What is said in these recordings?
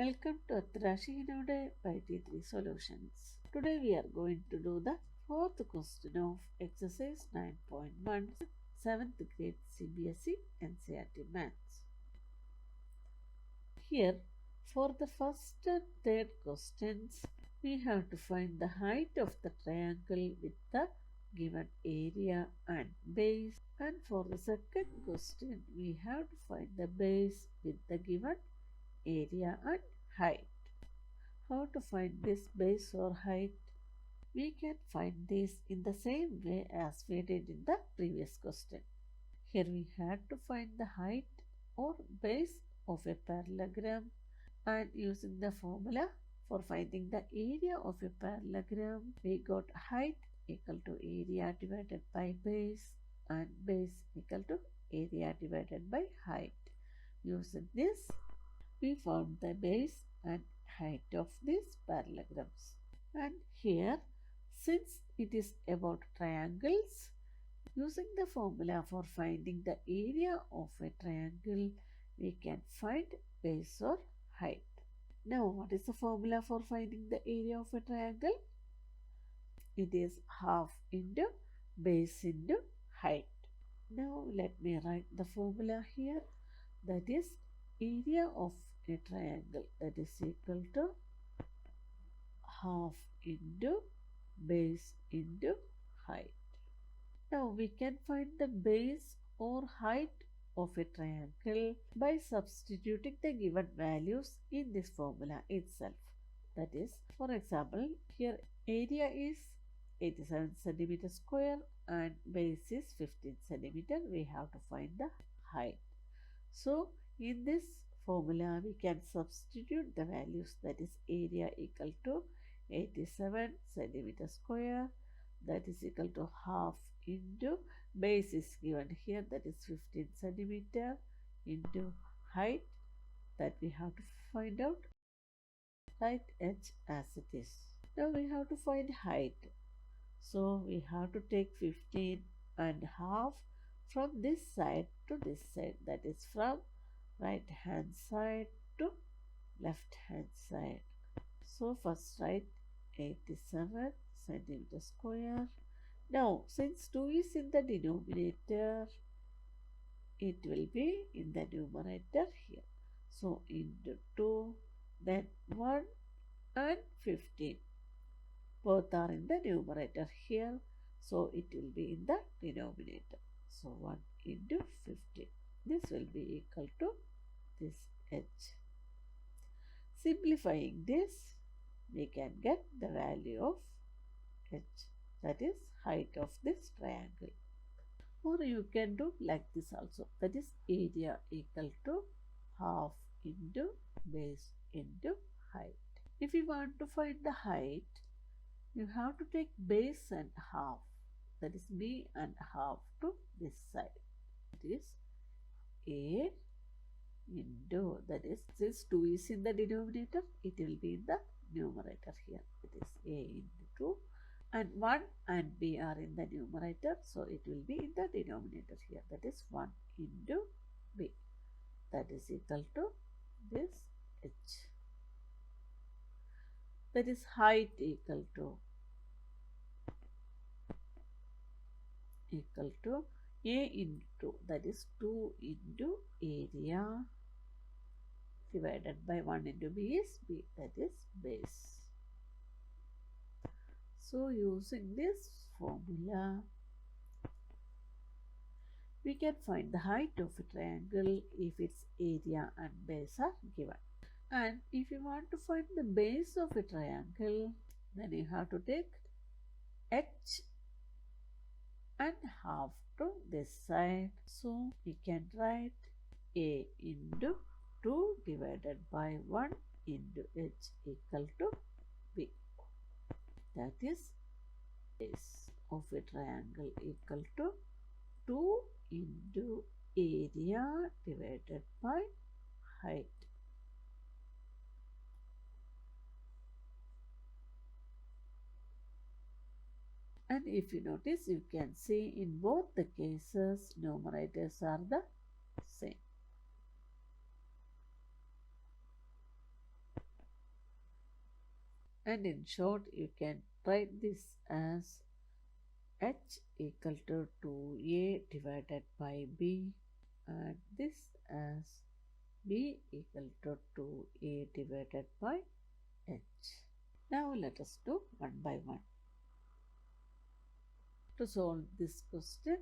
Welcome to Atarashi Hinode by T3 Solutions. Today we are going to do the fourth question of exercise 9.1 7th grade CBSE NCERT Maths. Here, for the first and third questions, we have to find the height of the triangle with the given area and base. And for the second question, we have to find the base with the given area and height. How to find this base or height? We can find this in the same way as we did in the previous question. Here we had to find the height or base of a parallelogram, and using the formula for finding the area of a parallelogram, we got height equal to area divided by base and base equal to area divided by height. Using this, we found the base and height of these parallelograms. And here, since it is about triangles, using the formula for finding the area of a triangle, we can find base or height. Now, what is the formula for finding the area of a triangle? It is half into base into height. Now, let me write the formula here. That is area of a triangle, that is equal to half into base into height. Now we can find the base or height of a triangle by substituting the given values in this formula itself. That is, for example, here area is 87 centimeter square and base is 15 centimeter. We have to find the height. So in this formula, we can substitute the values, that is area equal to 87 centimeter square, that is equal to half into base is given here, that is 15 centimeter, into height that we have to find out, right edge as it is. Now we have to find height. So we have to take 15 and half from this side to this side, that is from right hand side to left hand side. So first write 87 centimeter square. Now since 2 is in the denominator, it will be in the numerator here. So into 2, then 1 and 15. Both are in the numerator here. So it will be in the denominator. So 1 into 15. This will be equal to this h. Simplifying this, we can get the value of h, that is height of this triangle. Or you can do like this also, that is area equal to half into base into height. If you want to find the height, you have to take base and half, that is b and half to this side. It is a into, that is, since 2 is in the denominator, it will be in the numerator here. It is a into 2, and 1 and b are in the numerator, so it will be in the denominator here. That is 1 into b. That is equal to this h. That is height equal to a into, that is 2 into area divided by 1 into b is b, that is base. So using this formula, we can find the height of a triangle if its area and base are given. And if you want to find the base of a triangle, then you have to take h and half to this side. So we can write a into 2 divided by 1 into h equal to b. That is base of a triangle equal to 2 into area divided by height. And if you notice, you can see in both the cases, numerators are the same. And in short, you can write this as h equal to 2a divided by b, and this as b equal to 2a divided by h. Now let us do one by one. To solve this question,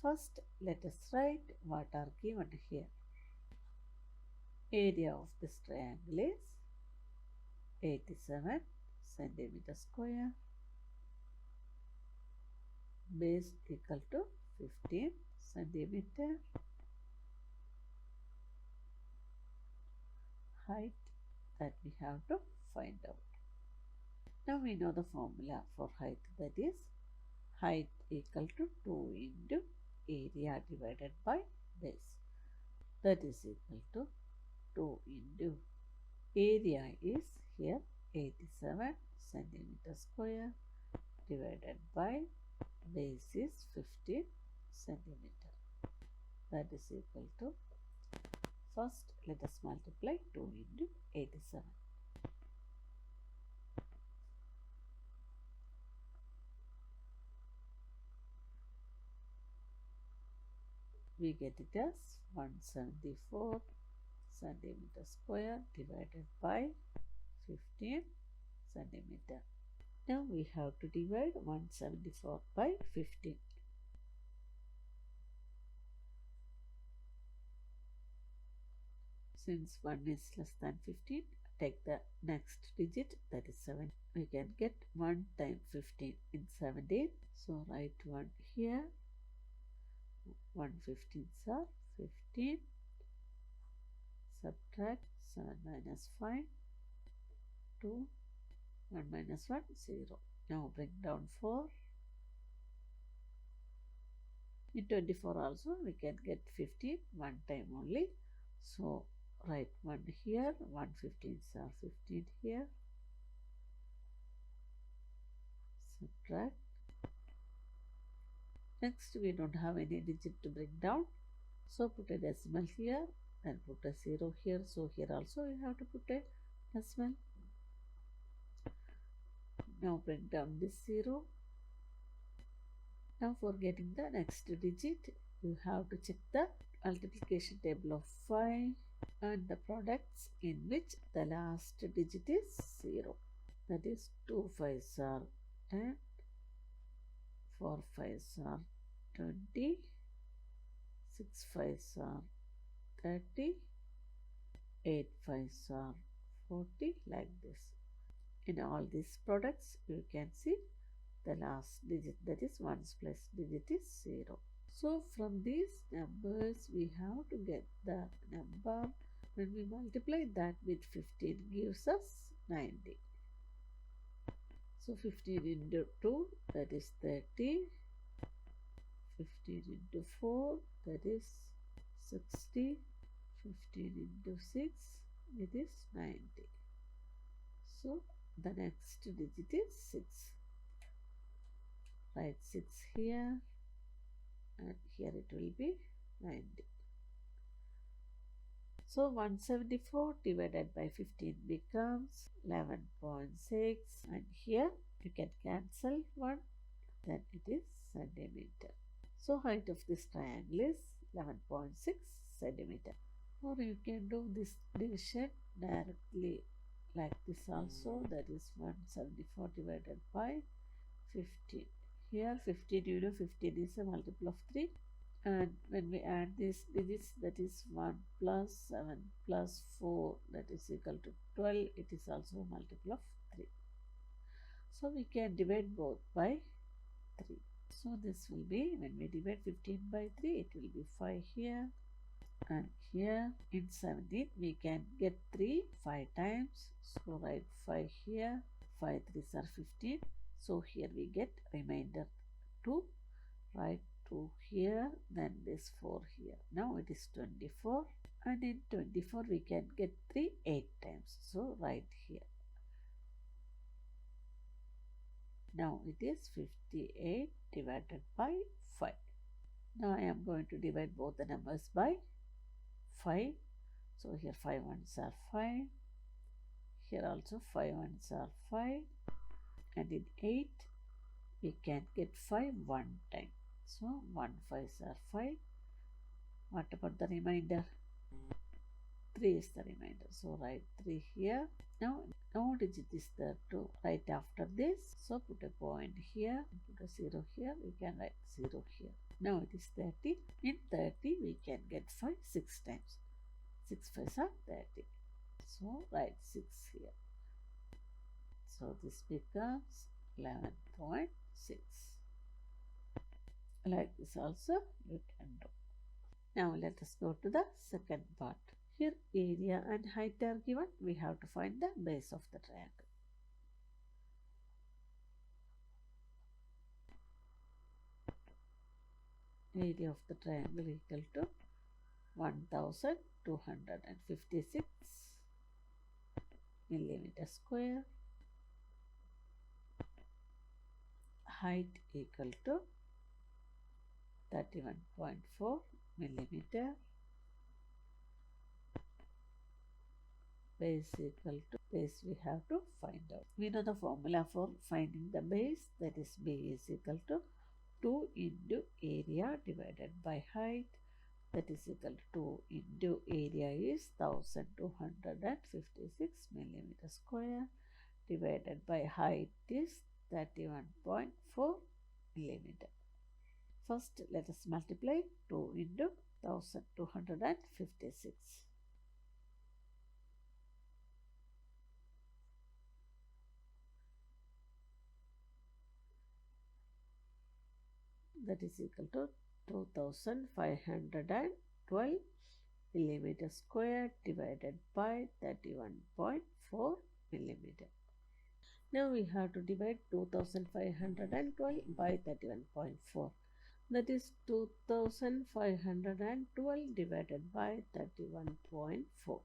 first let us write what are given here. Area of this triangle is 87 centimeter square. Base equal to 15 centimeter. Height that we have to find out. Now we know the formula for height, that is height equal to 2 into area divided by base. That is equal to 2 into area is here 87 centimeter square divided by base is 15 centimeter. That is equal to, first let us multiply 2 into 87. We get it as 174 centimeter square divided by 15 centimeter. Now we have to divide 174 by 15. Since 1 is less than 15, take the next digit, that is 7. We can get 1 times 15 in 17. So write 1 here. 1 15s are 15. Subtract 7 minus 5. 2. 1 minus 1, 0. Now bring down 4. In 24 also we can get 15 one time only. So write 1 here, 1 15s are 15 here. Subtract. Next we don't have any digit to bring down. So put a decimal here and put a 0 here. So here also you have to put a decimal. Now bring down this 0. Now for getting the next digit, you have to check the multiplication table of 5 and the products in which the last digit is 0. That is 2 5s are 10, 4 5s are 20, 6 5s are 30, 8 5s are 40, like this. In all these products, you can see the last digit, that is 1's place digit is 0. So from these numbers, we have to get the number. When we multiply that with 15 gives us 90. So 15 into 2, that is 30. 15 into 4, that is 60. 15 into 6, it is 90. So the next digit is 6. Write 6 here, and here it will be 90. So 174 divided by 15 becomes 11.6, and here you can cancel 1, then it is centimeter. So height of this triangle is 11.6 centimeter. Or you can do this division directly like this also, that is 174 divided by 15. Here 15, you know 15 is a multiple of 3, and when we add these digits, that is 1 plus 7 plus 4, that is equal to 12. It is also a multiple of 3. So we can divide both by 3. So this will be, when we divide 15 by 3, it will be 5 here. And here in 17 we can get 3 5 times. So write 5 here. 5 3s are 15. So here we get remainder 2. Write 2 here. Then this 4 here. Now it is 24. And in 24 we can get 3 8 times. So write here. Now it is 58 divided by 5. Now I am going to divide both the numbers by 5. So here 5 ones are 5. Here also 5 ones are 5, and in 8 we can get 5 one time. So 1 5s are 5. What about the remainder? 3 is the remainder. So write 3 here. Now no digit is there to write after this. So put a point here, put a 0 here. We can write 0 here. Now it is 30. In 30 we can get 5 6 times. 6 5s are 30. So write 6 here. So this becomes 11.6. Like this also you can do. Now let us go to the second part. Here area and height are given. We have to find the base of the triangle. Area of the triangle equal to 1256 millimeter square. Height equal to 31.4 millimeter. Base equal to base we have to find out. We know the formula for finding the base, that is B is equal to 2 into area divided by height, that is equal to 2 into area is 1256 millimeter square divided by height is 31.4 millimeter. First let us multiply 2 into 1256. That is equal to 2512 millimeter square divided by 31.4 millimeter. Now we have to divide 2512 by 31.4. That is 2512 divided by 31.4.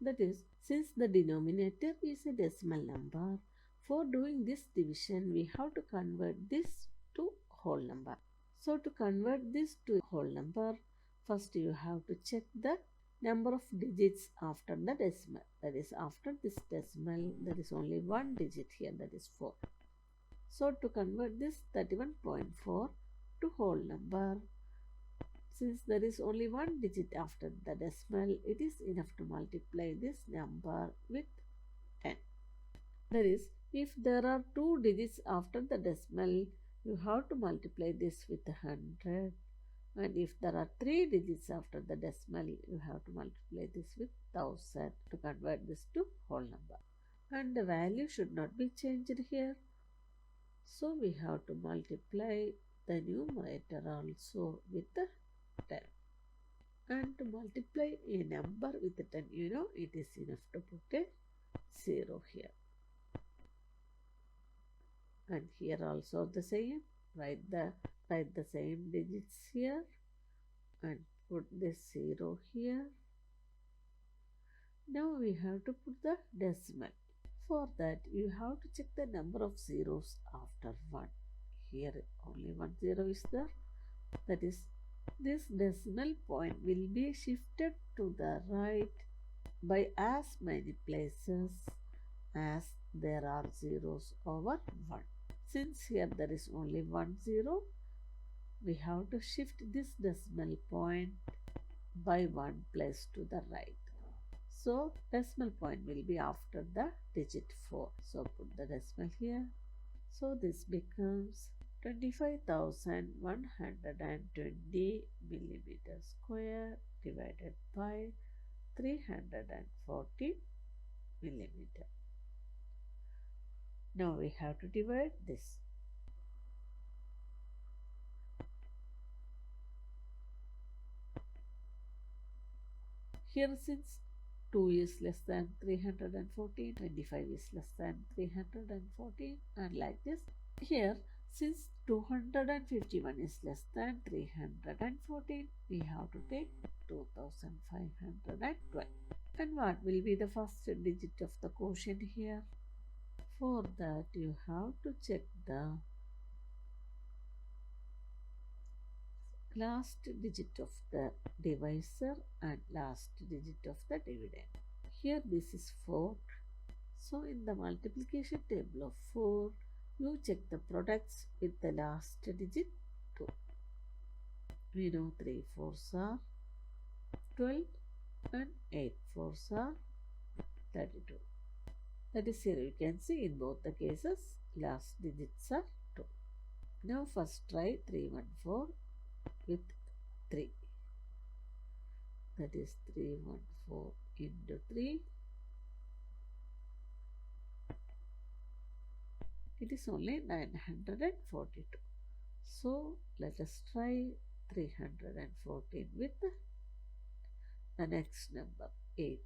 That is, since the denominator is a decimal number, for doing this division we have to convert this to whole number. So to convert this to whole number, first you have to check the number of digits after the decimal. That is, after this decimal there is only one digit here, that is 4. So to convert this 31.4 to whole number, since there is only one digit after the decimal, it is enough to multiply this number with 10. That is, if there are 2 digits after the decimal, you have to multiply this with 100. And if there are 3 digits after the decimal, you have to multiply this with 1000 to convert this to whole number. And the value should not be changed here. So we have to multiply the numerator also with 10. And to multiply a number with 10, it is enough to put a 0 here. And here also the same. Write the same digits here and put this 0 here. Now we have to put the decimal. For that you have to check the number of zeros after 1. Here only 1 0 is there. That is, this decimal point will be shifted to the right by as many places as there are zeros over 1. Since here there is only 1 0, we have to shift this decimal point by 1 place to the right. So decimal point will be after the digit 4. So put the decimal here. So this becomes 25,120 millimeter square divided by 340 millimeter. Now we have to divide this. Here since 2 is less than 314, 25 is less than 314, and like this. Here since 251 is less than 314, we have to take 2512. And what will be the first digit of the quotient here? For that you have to check the last digit of the divisor and last digit of the dividend. Here this is 4. So in the multiplication table of 4, you check the products with the last digit 2. We know 3 fours are 12 and 8 fours are 32. That is, here you can see in both the cases last digits are 2. Now first try 314 with 3. That is 314 into 3. It is only 942. So let us try 314 with the next number 8.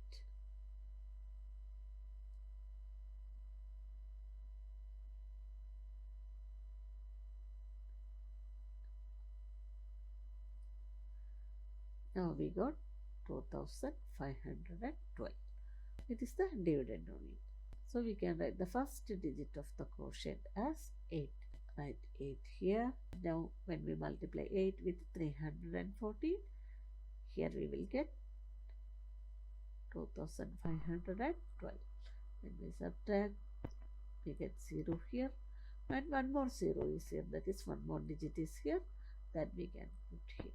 Now we got 2512. It is the dividend only. So we can write the first digit of the quotient as 8. Write 8 here. Now when we multiply 8 with 314, here we will get 2512. When we subtract, we get 0 here. And one more 0 is here. That is, one more digit is here that we can put here.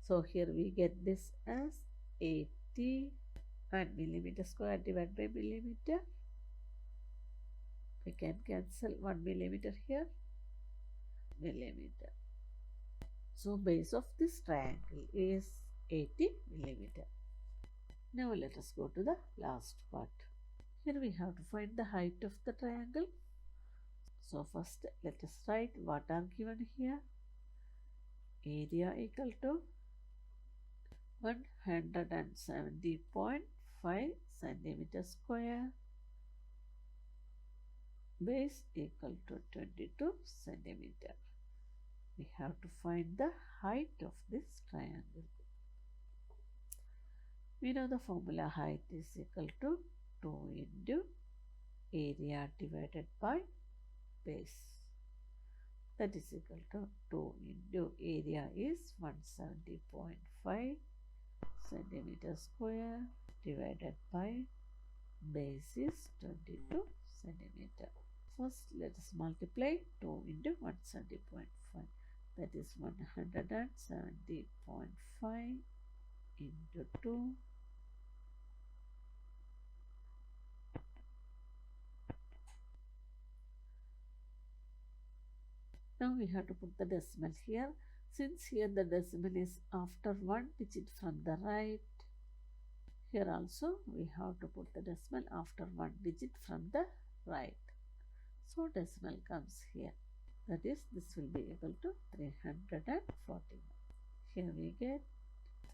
So here we get this as 80 and millimeter square divided by millimeter. We can cancel 1 millimeter here. Millimeter. So base of this triangle is 80 millimeter. Now let us go to the last part. Here we have to find the height of the triangle. So first let us write what are given here. Area equal to 170.5 centimeter square. Base equal to 22 centimeter. We have to find the height of this triangle. We know the formula height is equal to 2 into area divided by base. That is equal to 2 into area is 170.5 centimeter square divided by base is 22 centimeter. First let us multiply 2 into 170.5. That is 170.5 into 2. Now we have to put the decimal here. Since here the decimal is after one digit from the right, here also we have to put the decimal after one digit from the right. So decimal comes here. That is, this will be equal to 341. Here we get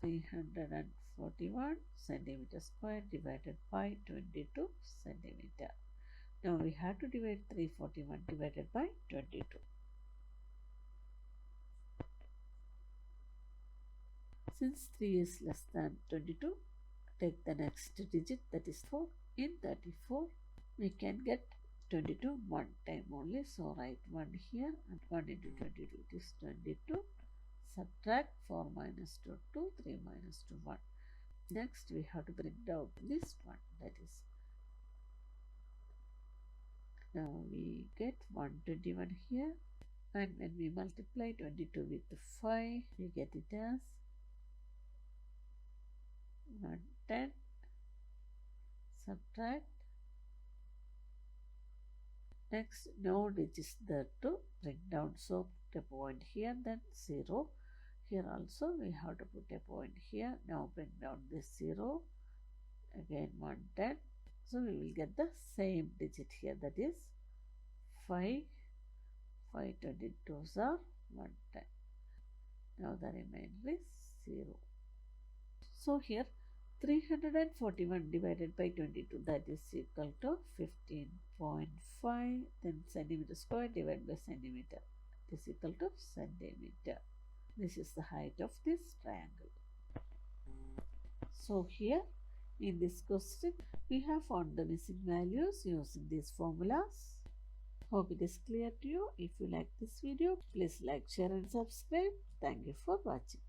341 centimeter square divided by 22 centimeter. Now we have to divide 341 divided by 22. Since 3 is less than 22, take the next digit, that is 4. In 34, we can get 22 one time only. So write 1 here and 1 into 22. It is 22. Subtract 4 minus 2, 2, 3 minus 2, 1. Next, we have to bring down this one. That is, now we get 121 here. And when we multiply 22 with 5, we get it as 110. Subtract. Next, no digits there to bring down. So put a point here, then 0. Here also we have to put a point here. Now bring down this 0. Again 110. So we will get the same digit here. That is 5. 522s are 110. Now the remainder is 0. So here 341 divided by 22, that is equal to 15.5. Then centimeter square divided by centimeter, that is equal to centimeter. This is the height of this triangle. So here in this question we have found the missing values using these formulas. Hope it is clear to you. If you like this video, please like, share and subscribe. Thank you for watching.